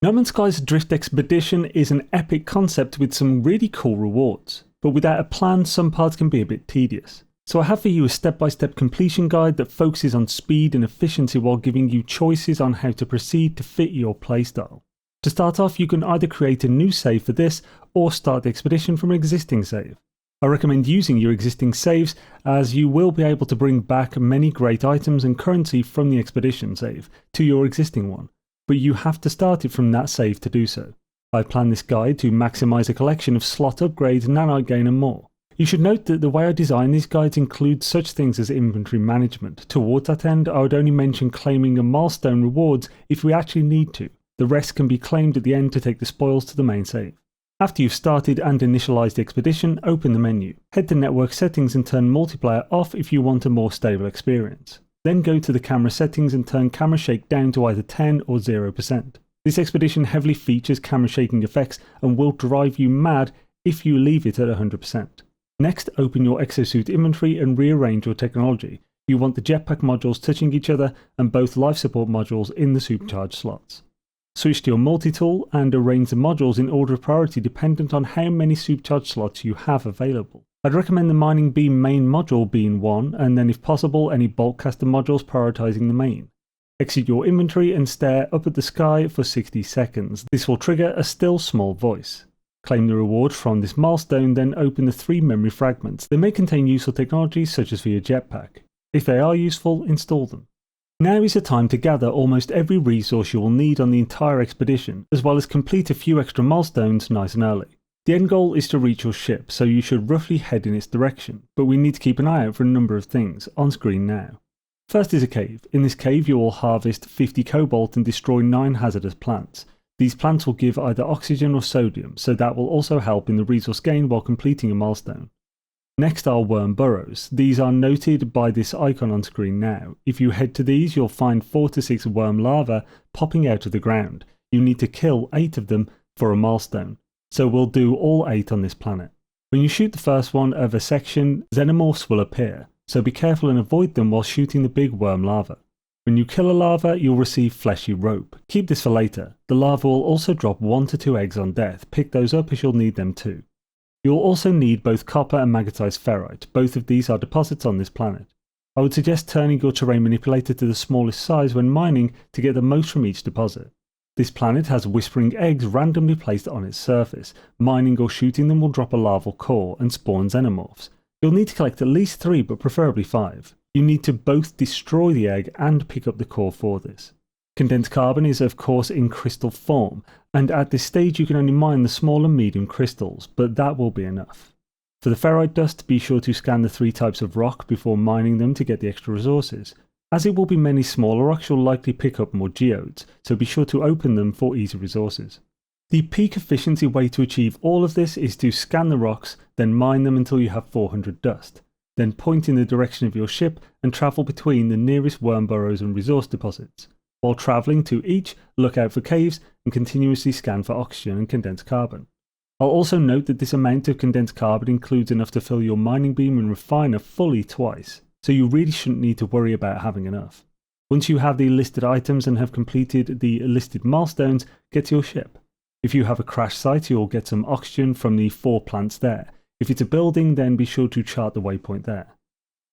No Man's Sky's Adrift expedition is an epic concept with some really cool rewards, but without a plan some parts can be a bit tedious. So I have for you a step-by-step completion guide that focuses on speed and efficiency while giving you choices on how to proceed to fit your playstyle. To start off, you can either create a new save for this or start the expedition from an existing save. I recommend using your existing saves as you will be able to bring back many great items and currency from the expedition save to your existing one, but you have to start it from that save to do so. I planned this guide to maximise a collection of slot upgrades, nanite gain and more. You should note that the way I design these guides includes such things as inventory management. Towards that end, I would only mention claiming a milestone rewards if we actually need to. The rest can be claimed at the end to take the spoils to the main save. After you've started and initialised the expedition, open the menu. Head to network settings and turn multiplayer off if you want a more stable experience. Then go to the camera settings and turn camera shake down to either 10 or 0%. This expedition heavily features camera shaking effects and will drive you mad if you leave it at 100%. Next, open your exosuit inventory and rearrange your technology. You want the jetpack modules touching each other and both life support modules in the supercharged slots. Switch to your multi-tool and arrange the modules in order of priority dependent on how many supercharged slots you have available. I'd recommend the mining beam main module being one, and then if possible any bulk caster modules prioritising the main. Exit your inventory and stare up at the sky for 60 seconds. This will trigger a still small voice. Claim the reward from this milestone, then open the 3 memory fragments. They may contain useful technologies such as for your jetpack. If they are useful, install them. Now is the time to gather almost every resource you will need on the entire expedition, as well as complete a few extra milestones nice and early. The end goal is to reach your ship, so you should roughly head in its direction, but we need to keep an eye out for a number of things, on screen now. First is a cave. In this cave you will harvest 50 cobalt and destroy 9 hazardous plants. These plants will give either oxygen or sodium, so that will also help in the resource gain while completing a milestone. Next are worm burrows. These are noted by this icon on screen now. If you head to these, you'll find 4 to 6 worm larvae popping out of the ground. You need to kill 8 of them for a milestone, so we'll do all 8 on this planet. When you shoot the first one of a section, xenomorphs will appear, so be careful and avoid them while shooting the big worm larva. When you kill a larva, you'll receive fleshy rope. Keep this for later. The larva will also drop 1 to 2 eggs on death. Pick those up as you'll need them too. You'll also need both copper and magnetized ferrite. Both of these are deposits on this planet. I would suggest turning your terrain manipulator to the smallest size when mining to get the most from each deposit. This planet has whispering eggs randomly placed on its surface. Mining or shooting them will drop a larval core and spawn xenomorphs. You'll need to collect at least 3, but preferably 5. You need to both destroy the egg and pick up the core for this. Condensed carbon is of course in crystal form, and at this stage you can only mine the small and medium crystals, but that will be enough. For the ferrite dust, be sure to scan the 3 types of rock before mining them to get the extra resources. As it will be many smaller rocks, you'll likely pick up more geodes, so be sure to open them for easy resources. The peak efficiency way to achieve all of this is to scan the rocks, then mine them until you have 400 dust. Then point in the direction of your ship and travel between the nearest worm burrows and resource deposits. While travelling to each, look out for caves and continuously scan for oxygen and condensed carbon. I'll also note that this amount of condensed carbon includes enough to fill your mining beam and refiner fully twice, so you really shouldn't need to worry about having enough. Once you have the listed items and have completed the listed milestones, get to your ship. If you have a crash site, you'll get some oxygen from the 4 plants there. If it's a building, then be sure to chart the waypoint there.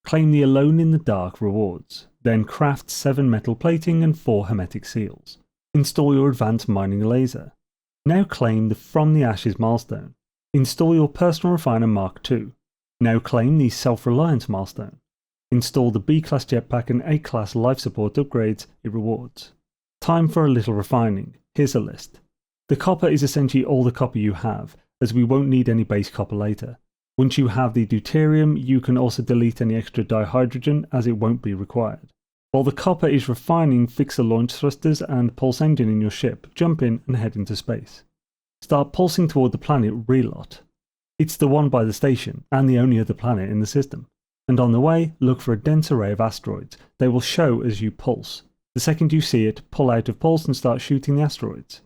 Claim the Alone in the Dark rewards. Then craft 7 metal plating and 4 hermetic seals. Install your advanced mining laser. Now claim the From the Ashes milestone. Install your personal refiner Mark II. Now claim the Self-Reliance milestone. Install the B-class jetpack and A-class life support upgrades it rewards. Time for a little refining. Here's a list. The copper is essentially all the copper you have, as we won't need any base copper later. Once you have the deuterium, you can also delete any extra dihydrogen as it won't be required. While the copper is refining, fix the launch thrusters and pulse engine in your ship, jump in and head into space. Start pulsing toward the planet Relot. It's the one by the station, and the only other planet in the system. And on the way, look for a dense array of asteroids. They will show as you pulse. The second you see it, pull out of pulse and start shooting the asteroids.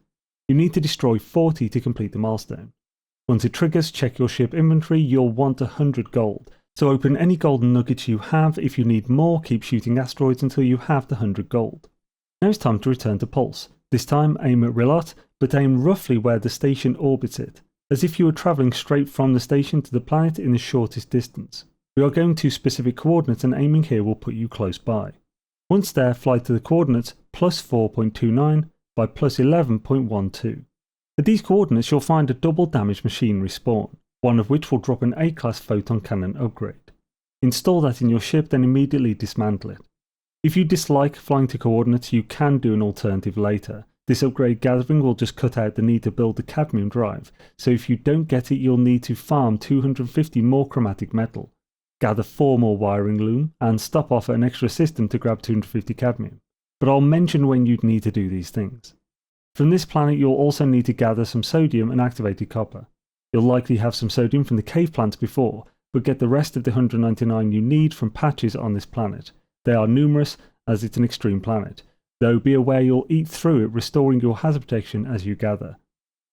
You need to destroy 40 to complete the milestone. Once it triggers, check your ship inventory. You'll want 100 gold. So open any golden nuggets you have. If you need more, keep shooting asteroids until you have the 100 gold. Now it's time to return to Pulse. This time aim at Rilot, but aim roughly where the station orbits it, as if you were travelling straight from the station to the planet in the shortest distance. We are going to specific coordinates and aiming here will put you close by. Once there, fly to the coordinates plus 4.29 by plus 11.12. At these coordinates you'll find a double damaged machine respawn, one of which will drop an A-class photon cannon upgrade. Install that in your ship, then immediately dismantle it. If you dislike flying to coordinates, you can do an alternative later. This upgrade gathering will just cut out the need to build the cadmium drive, so if you don't get it you'll need to farm 250 more chromatic metal, gather 4 more wiring loom, and stop off at an extra system to grab 250 cadmium. But I'll mention when you'd need to do these things. From this planet you'll also need to gather some sodium and activated copper. You'll likely have some sodium from the cave plants before, but get the rest of the 199 you need from patches on this planet. They are numerous as it's an extreme planet, though be aware you'll eat through it, restoring your hazard protection as you gather.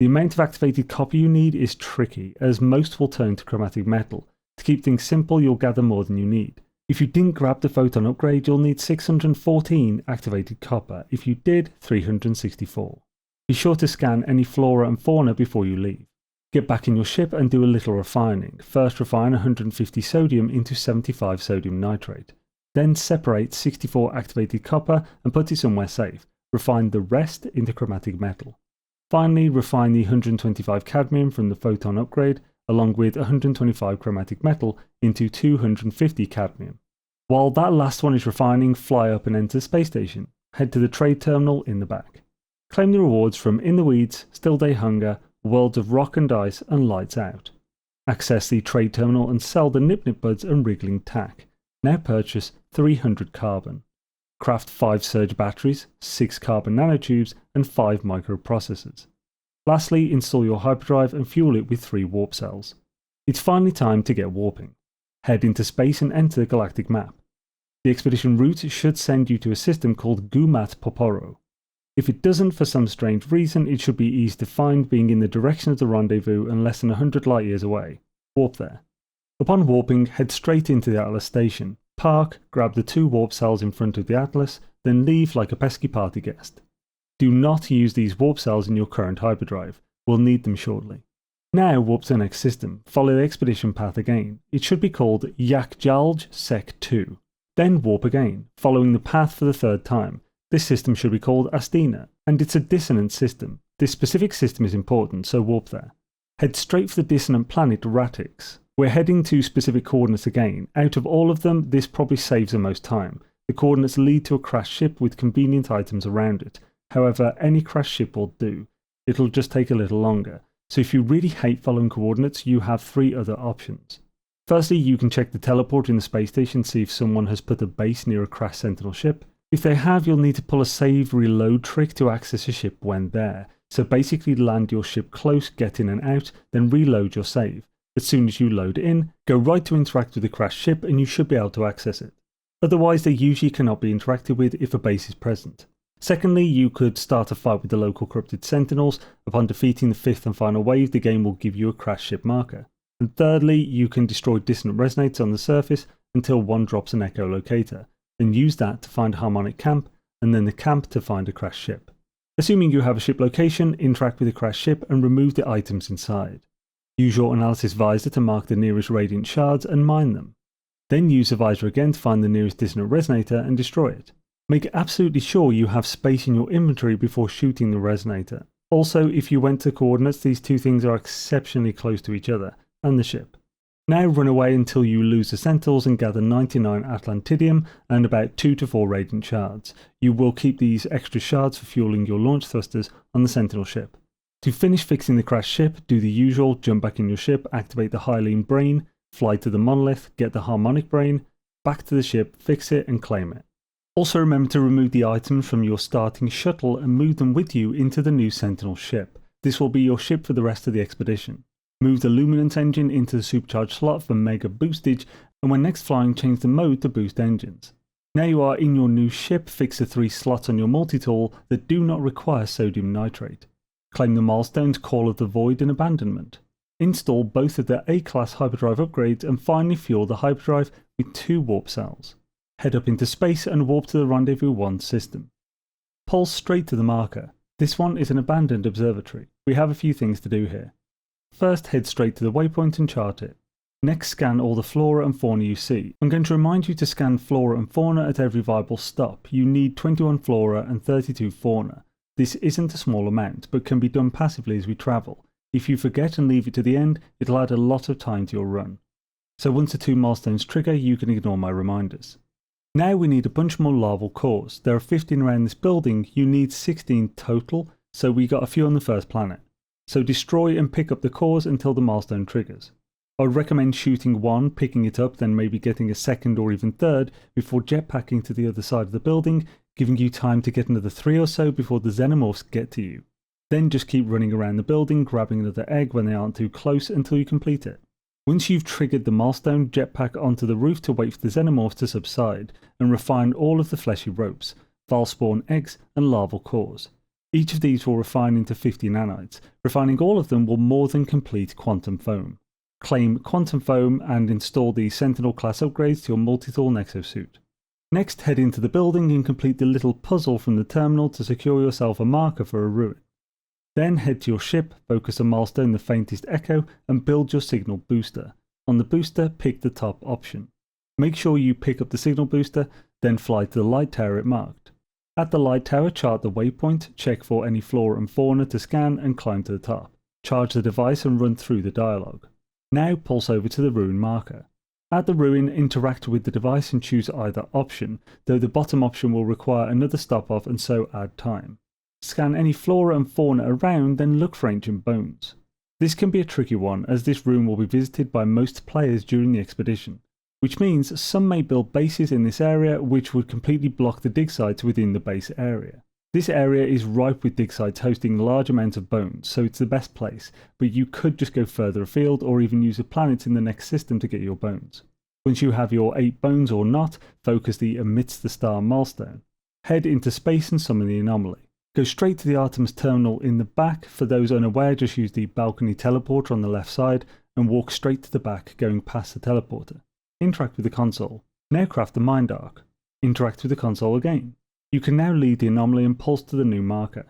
The amount of activated copper you need is tricky, as most will turn to chromatic metal. To keep things simple you'll gather more than you need. If you didn't grab the photon upgrade you'll need 614 activated copper, if you did 364. Be sure to scan any flora and fauna before you leave. Get back in your ship and do a little refining. First refine 150 sodium into 75 sodium nitrate. Then separate 64 activated copper and put it somewhere safe. Refine the rest into chromatic metal. Finally, refine the 125 cadmium from the photon upgrade, along with 125 chromatic metal into 250 cadmium. While that last one is refining, fly up and enter the space station. Head to the trade terminal in the back. Claim the rewards from In the Weeds, Still Day Hunger, Worlds of Rock and Ice, and Lights Out. Access the trade terminal and sell the Nip Nip Buds and Wriggling Tack. Now purchase 300 carbon. Craft 5 surge batteries, 6 carbon nanotubes, and 5 microprocessors. Lastly, install your hyperdrive and fuel it with 3 warp cells. It's finally time to get warping. Head into space and enter the galactic map. The expedition route should send you to a system called Gumat Poporo. If it doesn't for some strange reason, it should be easy to find, being in the direction of the rendezvous and less than 100 light years away. Warp there. Upon warping, head straight into the Atlas station. Park, grab the 2 warp cells in front of the Atlas, then leave like a pesky party guest. Do not use these warp cells in your current hyperdrive. We'll need them shortly. Now warp to the next system. Follow the expedition path again. It should be called Yakjalj Sec 2. Then warp again, following the path for the 3rd time. This system should be called Astina, and it's a dissonant system. This specific system is important, so warp there. Head straight for the dissonant planet Ratix. We're heading to specific coordinates again. Out of all of them, this probably saves the most time. The coordinates lead to a crashed ship with convenient items around it. However, any crashed ship will do. It'll just take a little longer. So if you really hate following coordinates, you have 3 other options. Firstly, you can check the teleporter in the space station, see if someone has put a base near a crashed Sentinel ship. If they have, you'll need to pull a save reload trick to access a ship when there. So basically land your ship close, get in and out, then reload your save. As soon as you load in, go right to interact with the crashed ship and you should be able to access it. Otherwise they usually cannot be interacted with if a base is present. Secondly, you could start a fight with the local corrupted Sentinels. Upon defeating the 5th and final wave, the game will give you a crashed ship marker. And thirdly, you can destroy dissonant resonators on the surface until one drops an echolocator. Then use that to find a harmonic camp, and then the camp to find a crashed ship. Assuming you have a ship location, interact with the crashed ship and remove the items inside. Use your analysis visor to mark the nearest radiant shards and mine them. Then use the visor again to find the nearest dissonant resonator and destroy it. Make absolutely sure you have space in your inventory before shooting the resonator. Also, if you went to coordinates, these 2 things are exceptionally close to each other, and the ship. Now run away until you lose the Sentinels and gather 99 Atlantidium and about 2 to 4 Radiant Shards. You will keep these extra shards for fueling your launch thrusters on the Sentinel ship. To finish fixing the crashed ship, do the usual, jump back in your ship, activate the Hylian Brain, fly to the monolith, get the Harmonic Brain, back to the ship, fix it and claim it. Also remember to remove the items from your starting shuttle and move them with you into the new Sentinel ship. This will be your ship for the rest of the expedition. Move the Luminance engine into the supercharged slot for mega boostage, and when next flying, change the mode to boost engines. Now you are in your new ship, fix the 3 slots on your multi-tool that do not require sodium nitrate. Claim the milestones Call of the Void and Abandonment. Install both of the A-class hyperdrive upgrades and finally fuel the hyperdrive with 2 warp cells. Head up into space and warp to the Rendezvous 1 system. Pulse straight to the marker. This one is an abandoned observatory. We have a few things to do here. First, head straight to the waypoint and chart it. Next, scan all the flora and fauna you see. I'm going to remind you to scan flora and fauna at every viable stop. You need 21 flora and 32 fauna. This isn't a small amount, but can be done passively as we travel. If you forget and leave it to the end, it'll add a lot of time to your run. So once the 2 milestones trigger, you can ignore my reminders. Now we need a bunch more larval cores. There are 15 around this building, you need 16 total, so we got a few on the first planet. So destroy and pick up the cores until the milestone triggers. I would recommend shooting one, picking it up, then maybe getting a second or even third before jetpacking to the other side of the building, giving you time to get another 3 or so before the xenomorphs get to you. Then just keep running around the building, grabbing another egg when they aren't too close until you complete it. Once you've triggered the milestone, jetpack onto the roof to wait for the xenomorphs to subside, and refine all of the fleshy ropes, spawn eggs and larval cores. Each of these will refine into 50 nanites. Refining all of them will more than complete quantum foam. Claim quantum foam and install the Sentinel class upgrades to your multi-tool exosuit. Next, head into the building and complete the little puzzle from the terminal to secure yourself a marker for a ruin. Then head to your ship, focus on milestone the faintest echo, and build your signal booster. On the booster, pick the top option. Make sure you pick up the signal booster, then fly to the light tower it marked. At the light tower, chart the waypoint, check for any flora and fauna to scan, and climb to the top. Charge the device and run through the dialogue. Now pulse over to the ruin marker. At the ruin, interact with the device and choose either option, though the bottom option will require another stop off and so add time. Scan any flora and fauna around, then look for ancient bones. This can be a tricky one, as this room will be visited by most players during the expedition, which means some may build bases in this area which would completely block the dig sites within the base area. This area is ripe with dig sites hosting large amounts of bones, so it's the best place, but you could just go further afield or even use a planet in the next system to get your bones. Once you have your 8 bones or not, focus the Amidst the Star milestone. Head into space and summon the anomaly. Go straight to the Artemis terminal in the back. For those unaware, just use the balcony teleporter on the left side and walk straight to the back, going past the teleporter. Interact with the console. Now craft the mind arc. Interact with the console again. You can now leave the anomaly and pulse to the new marker.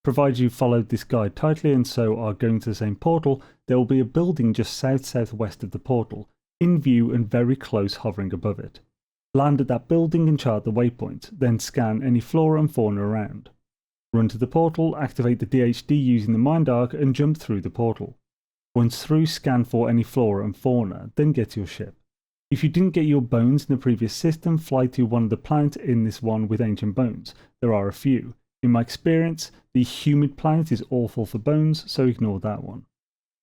Provided you followed this guide tightly and so are going to the same portal, there will be a building just south-southwest of the portal, in view and very close hovering above it. Land at that building and chart the waypoint, then scan any flora and fauna around. Run to the portal, activate the DHD using the mind arc and jump through the portal. Once through, scan for any flora and fauna, then get to your ship. If you didn't get your bones in the previous system, fly to one of the planets in this one with ancient bones. There are a few. In my experience, the humid planet is awful for bones, so ignore that one.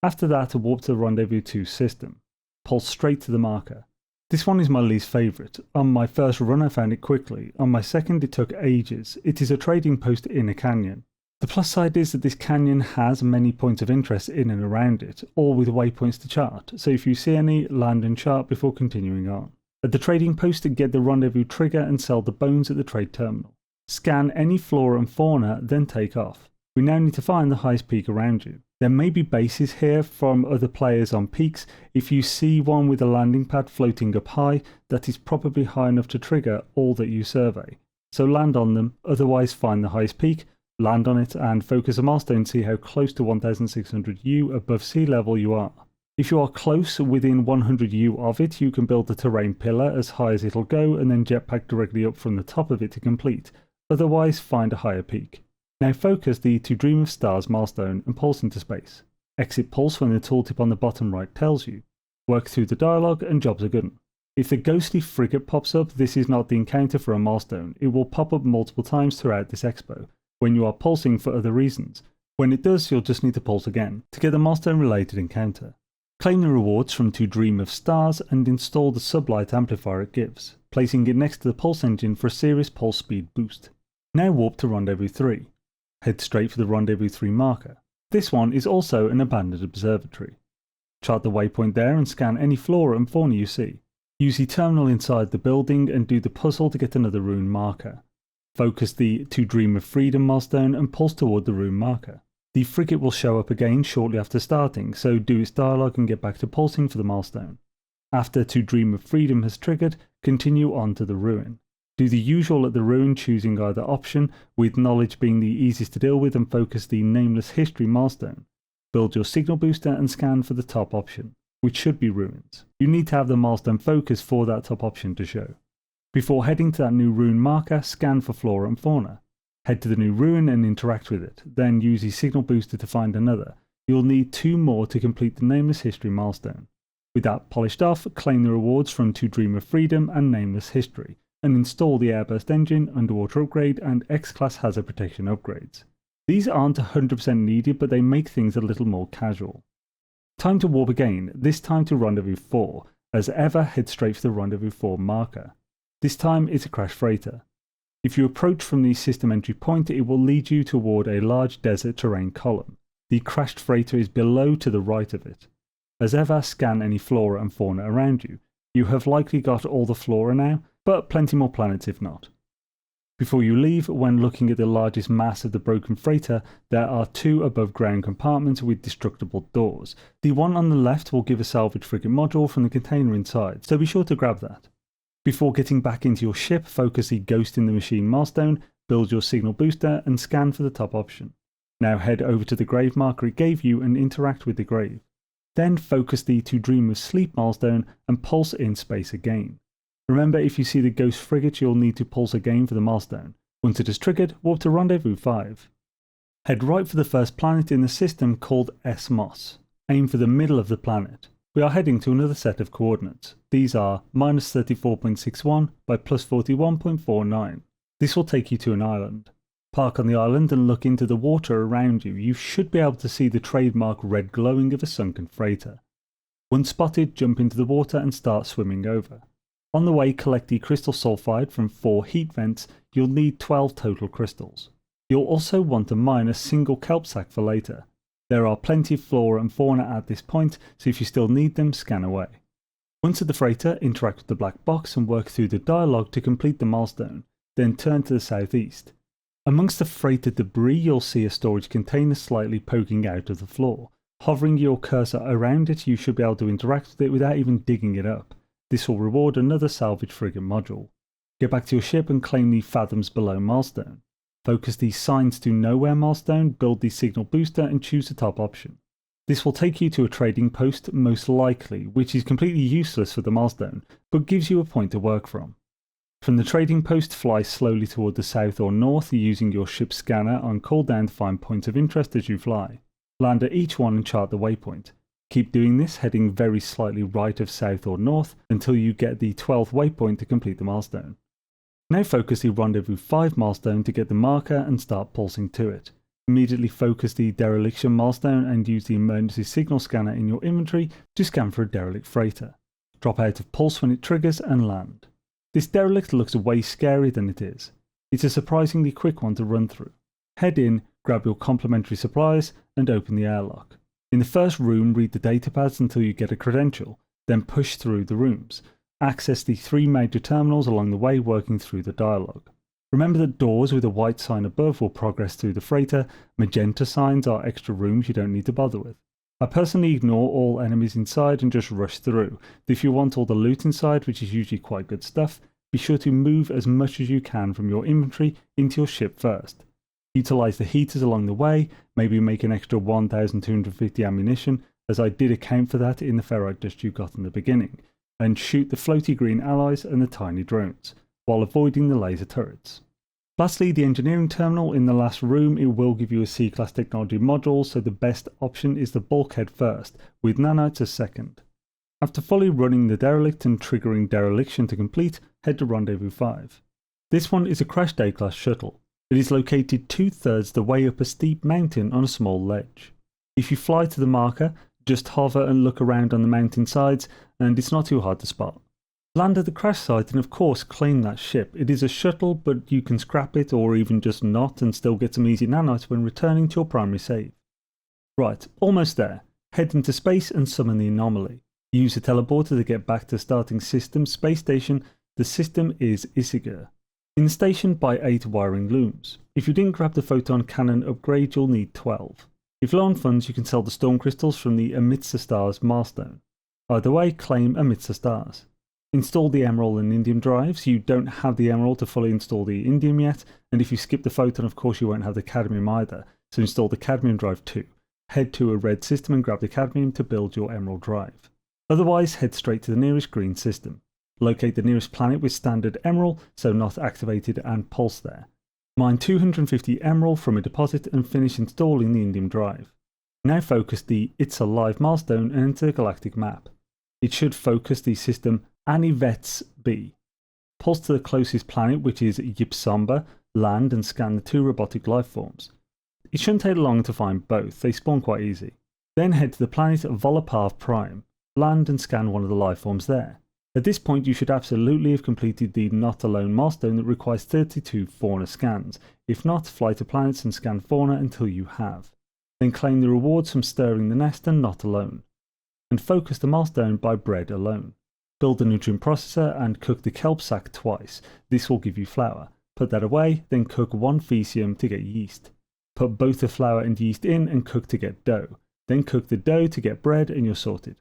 After that, warp to the Rendezvous 2 system. Pulse straight to the marker. This one is my least favourite. On my first run I found it quickly. On my second it took ages. It is a trading post in a canyon. The plus side is that this canyon has many points of interest in and around it, all with waypoints to chart, so if you see any, land and chart before continuing on. At the trading post, get the rendezvous trigger and sell the bones at the trade terminal. Scan any flora and fauna, then take off. We now need to find the highest peak around you. There may be bases here from other players on peaks. If you see one with a landing pad floating up high, that is probably high enough to trigger all that you survey. So land on them, otherwise find the highest peak, land on it and focus a milestone to see how close to 1600 U above sea level you are. If you are close within 100 U of it, you can build the terrain pillar as high as it'll go and then jetpack directly up from the top of it to complete. Otherwise find a higher peak. Now focus the To Dream of Stars milestone and pulse into space. Exit pulse when the tooltip on the bottom right tells you. Work through the dialogue and jobs are good. If the ghostly frigate pops up, this is not the encounter for a milestone. It will pop up multiple times throughout this expo, when you are pulsing for other reasons. When it does, you'll just need to pulse again, to get the milestone related encounter. Claim the rewards from To Dream of Stars and install the sublight amplifier it gives, placing it next to the pulse engine for a serious pulse speed boost. Now warp to Rendezvous 3. Head straight for the Rendezvous 3 marker. This one is also an abandoned observatory. Chart the waypoint there and scan any flora and fauna you see. Use the terminal inside the building and do the puzzle to get another rune marker. Focus the To Dream of Freedom milestone and pulse toward the rune marker. The frigate will show up again shortly after starting, so do its dialogue and get back to pulsing for the milestone. After To Dream of Freedom has triggered, continue on to the ruin. Do the usual at the ruin, choosing either option, with knowledge being the easiest to deal with, and focus the nameless history milestone. Build your signal booster and scan for the top option, which should be ruins. You need to have the milestone focus for that top option to show. Before heading to that new ruin marker, scan for flora and fauna. Head to the new ruin and interact with it, then use the signal booster to find another. You'll need 2 more to complete the nameless history milestone. With that polished off, claim the rewards from To Dream of Freedom and Nameless History, and install the Airburst engine, underwater upgrade, and X-Class hazard protection upgrades. These aren't 100% needed, but they make things a little more casual. Time to warp again, this time to Rendezvous 4. As ever, head straight for the Rendezvous 4 marker. This time it's a crashed freighter. If you approach from the system entry point, it will lead you toward a large desert terrain column. The crashed freighter is below to the right of it. As ever, scan any flora and fauna around you. You have likely got all the flora now, but plenty more planets if not. Before you leave, when looking at the largest mass of the broken freighter, there are 2 above ground compartments with destructible doors. The one on the left will give a salvage frigate module from the container inside, so be sure to grab that. Before getting back into your ship, focus the Ghost in the Machine milestone, build your signal booster, and scan for the top option. Now head over to the grave marker it gave you and interact with the grave. Then focus the To Dream of Sleep milestone and pulse in space again. Remember, if you see the Ghost frigate, you'll need to pulse again for the milestone. Once it is triggered, warp to Rendezvous 5. Head right for the first planet in the system called S-Moss. Aim for the middle of the planet. We are heading to another set of coordinates. These are -34.61 by +41.49. This will take you to an island. Park on the island and look into the water around you. You should be able to see the trademark red glowing of a sunken freighter. Once spotted, jump into the water and start swimming over. On the way, collect the crystal sulfide from 4 heat vents. You'll need 12 total crystals. You'll also want to mine a single kelp sack for later. There are plenty of flora and fauna at this point, so if you still need them, scan away. Once at the freighter, interact with the black box and work through the dialogue to complete the milestone, then turn to the southeast. Amongst the freighter debris, you'll see a storage container slightly poking out of the floor. Hovering your cursor around it, you should be able to interact with it without even digging it up. This will reward another salvage frigate module. Get back to your ship and claim the Fathoms Below milestone. Focus the Signs to Nowhere milestone, build the signal booster and choose the top option. This will take you to a trading post, most likely, which is completely useless for the milestone, but gives you a point to work from. From the trading post, fly slowly toward the south or north using your ship's scanner on cooldown to find points of interest as you fly. Land at each one and chart the waypoint. Keep doing this, heading very slightly right of south or north until you get the 12th waypoint to complete the milestone. Now focus the Rendezvous 5 milestone to get the marker and start pulsing to it. Immediately focus the dereliction milestone and use the emergency signal scanner in your inventory to scan for a derelict freighter. Drop out of pulse when it triggers and land. This derelict looks way scarier than it is. It's a surprisingly quick one to run through. Head in, grab your complimentary supplies and open the airlock. In the first room, read the datapads until you get a credential, then push through the rooms. Access the 3 major terminals along the way, working through the dialogue. Remember that doors with a white sign above will progress through the freighter. Magenta signs are extra rooms you don't need to bother with. I personally ignore all enemies inside and just rush through. If you want all the loot inside, which is usually quite good stuff, be sure to move as much as you can from your inventory into your ship first. Utilize the heaters along the way, maybe make an extra 1,250 ammunition, as I did account for that in the ferrite dust you got in the beginning, and shoot the floaty green allies and the tiny drones, while avoiding the laser turrets. Lastly, the engineering terminal in the last room, it will give you a C-class technology module, so the best option is the bulkhead first, with nanites as second. After fully running the derelict and triggering dereliction to complete, head to Rendezvous 5. This one is a crashed A-class shuttle. It is located 2/3 the way up a steep mountain on a small ledge. If you fly to the marker, just hover and look around on the mountain sides, and it's not too hard to spot. Land at the crash site and of course claim that ship. It is a shuttle, but you can scrap it or even just not and still get some easy nanites when returning to your primary save. Right, almost there. Head into space and summon the anomaly. Use the teleporter to get back to starting system space station. The system is Isigur. In the station, buy 8 wiring looms. If you didn't grab the photon cannon upgrade, you'll need 12. If low on funds, you can sell the storm crystals from the Amidst the Stars milestone. Either way, claim Amidst the Stars. Install the Emerald and Indium drives. You don't have the Emerald to fully install the Indium yet, and if you skip the Photon, of course you won't have the Cadmium either, so install the Cadmium drive too. Head to a red system and grab the Cadmium to build your Emerald drive. Otherwise, head straight to the nearest green system. Locate the nearest planet with standard Emerald, so not activated, and pulse there. Mine 250 Emerald from a deposit and finish installing the Indium drive. Now focus the It's Alive milestone and enter the galactic map. It should focus the system Anivets B. Pulse to the closest planet, which is Ypsamba, land and scan the 2 robotic life forms. It shouldn't take long to find both, they spawn quite easy. Then head to the planet Volapav Prime, land and scan one of the life forms there. At this point you should absolutely have completed the Not Alone milestone that requires 32 fauna scans. If not, fly to planets and scan fauna until you have. Then claim the rewards from Stirring the Nest and Not Alone. And focus the milestone by Bread Alone. Build the nutrient processor and cook the kelp sack twice. This will give you flour. Put that away, then cook 1 Fecium to get yeast. Put both the flour and yeast in and cook to get dough. Then cook the dough to get bread and you're sorted.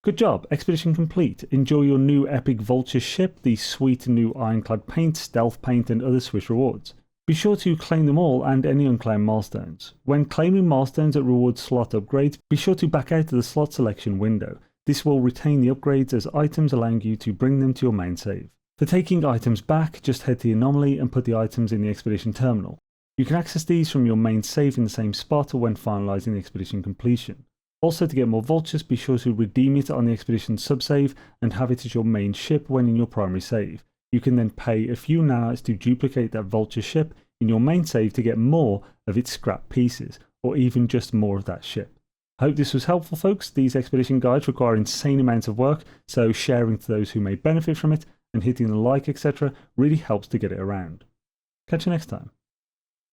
Good job, expedition complete. Enjoy your new epic Vulture ship, the sweet new Ironclad paint, stealth paint and other Swiss rewards. Be sure to claim them all and any unclaimed milestones. When claiming milestones at reward slot upgrades, be sure to back out of the slot selection window. This will retain the upgrades as items, allowing you to bring them to your main save. For taking items back, just head to the anomaly and put the items in the expedition terminal. You can access these from your main save in the same spot or when finalising the expedition completion. Also, to get more vultures, be sure to redeem it on the expedition subsave and have it as your main ship when in your primary save. You can then pay a few nanites to duplicate that vulture ship in your main save to get more of its scrap pieces, or even just more of that ship. I hope this was helpful, folks. These expedition guides require insane amounts of work, so sharing to those who may benefit from it and hitting the like, etc. really helps to get it around. Catch you next time.